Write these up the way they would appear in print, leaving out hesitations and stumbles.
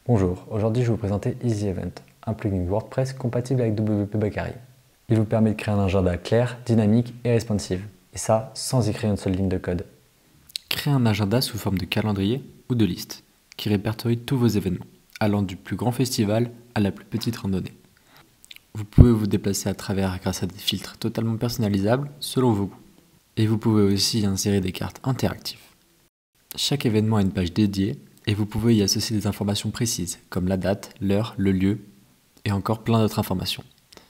Bonjour, aujourd'hui je vais vous présenter Easy Event, un plugin WordPress compatible avec WP Bakery. Il vous permet de créer un agenda clair, dynamique et responsive, et ça sans écrire une seule ligne de code. Créez un agenda sous forme de calendrier ou de liste, qui répertorie tous vos événements, allant du plus grand festival à la plus petite randonnée. Vous pouvez vous déplacer à travers grâce à des filtres totalement personnalisables selon vos goûts. Et vous pouvez aussi insérer des cartes interactives. Chaque événement a une page dédiée et vous pouvez y associer des informations précises, comme la date, l'heure, le lieu et encore plein d'autres informations,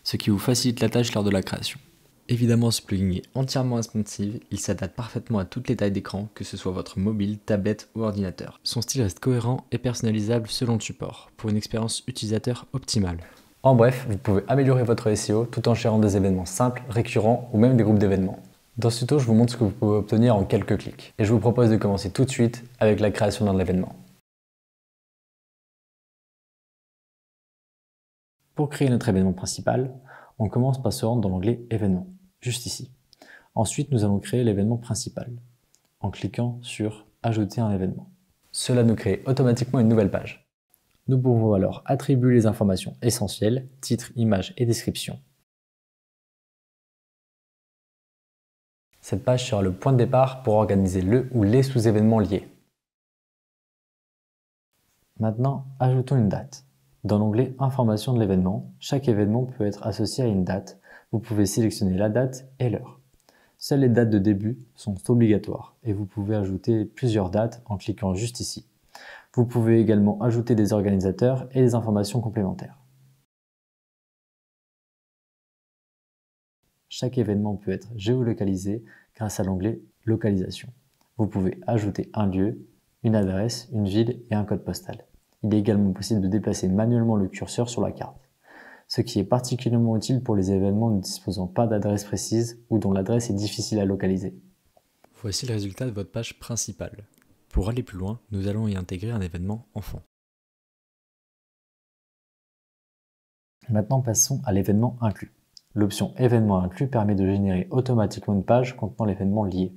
ce qui vous facilite la tâche lors de la création. Évidemment, ce plugin est entièrement responsive, il s'adapte parfaitement à toutes les tailles d'écran, que ce soit votre mobile, tablette ou ordinateur. Son style reste cohérent et personnalisable selon le support, pour une expérience utilisateur optimale. En bref, vous pouvez améliorer votre SEO tout en gérant des événements simples, récurrents ou même des groupes d'événements. Dans ce tuto, je vous montre ce que vous pouvez obtenir en quelques clics. Et je vous propose de commencer tout de suite avec la création d'un événement. Pour créer notre événement principal, on commence par se rendre dans l'onglet Événements, juste ici. Ensuite, nous allons créer l'événement principal, en cliquant sur Ajouter un événement. Cela nous crée automatiquement une nouvelle page. Nous pouvons alors attribuer les informations essentielles, titre, image et description. Cette page sera le point de départ pour organiser le ou les sous-événements liés. Maintenant, ajoutons une date. Dans l'onglet Informations de l'événement, chaque événement peut être associé à une date. Vous pouvez sélectionner la date et l'heure. Seules les dates de début sont obligatoires et vous pouvez ajouter plusieurs dates en cliquant juste ici. Vous pouvez également ajouter des organisateurs et des informations complémentaires. Chaque événement peut être géolocalisé grâce à l'onglet Localisation. Vous pouvez ajouter un lieu, une adresse, une ville et un code postal. Il est également possible de déplacer manuellement le curseur sur la carte, ce qui est particulièrement utile pour les événements ne disposant pas d'adresse précise ou dont l'adresse est difficile à localiser. Voici le résultat de votre page principale. Pour aller plus loin, nous allons y intégrer un événement enfant. Maintenant, passons à l'événement inclus. L'option événement inclus permet de générer automatiquement une page contenant l'événement lié.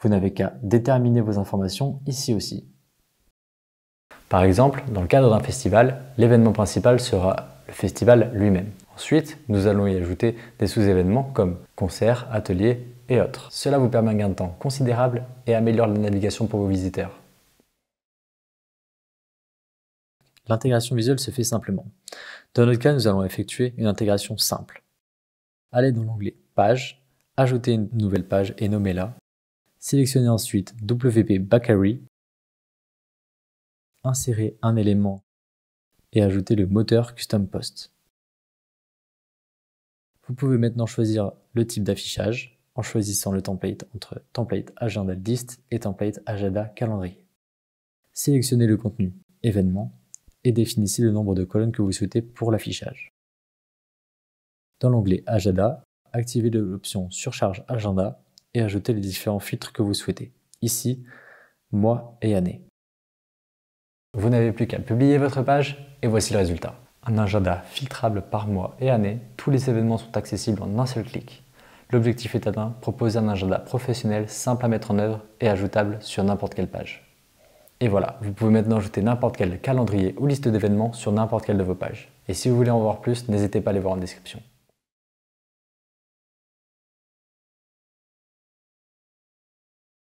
Vous n'avez qu'à déterminer vos informations ici aussi. Par exemple, dans le cadre d'un festival, l'événement principal sera le festival lui-même. Ensuite, nous allons y ajouter des sous-événements comme concerts, ateliers et autres. Cela vous permet un gain de temps considérable et améliore la navigation pour vos visiteurs. L'intégration visuelle se fait simplement. Dans notre cas, nous allons effectuer une intégration simple. Allez dans l'onglet Page, ajouter une nouvelle page et nommez-la. Sélectionnez ensuite WP Bakery, insérez un élément et ajouter le moteur Custom Post. Vous pouvez maintenant choisir le type d'affichage en choisissant le template entre template agenda list et template agenda calendrier. Sélectionnez le contenu événement et définissez le nombre de colonnes que vous souhaitez pour l'affichage. Dans l'onglet Agenda, activez l'option Surcharge Agenda et ajoutez les différents filtres que vous souhaitez. Ici, mois et année. Vous n'avez plus qu'à publier votre page et voici le résultat. Un agenda filtrable par mois et année, tous les événements sont accessibles en un seul clic. L'objectif est atteint, proposer un agenda professionnel, simple à mettre en œuvre et ajoutable sur n'importe quelle page. Et voilà, vous pouvez maintenant ajouter n'importe quel calendrier ou liste d'événements sur n'importe quelle de vos pages. Et si vous voulez en voir plus, n'hésitez pas à les voir en description.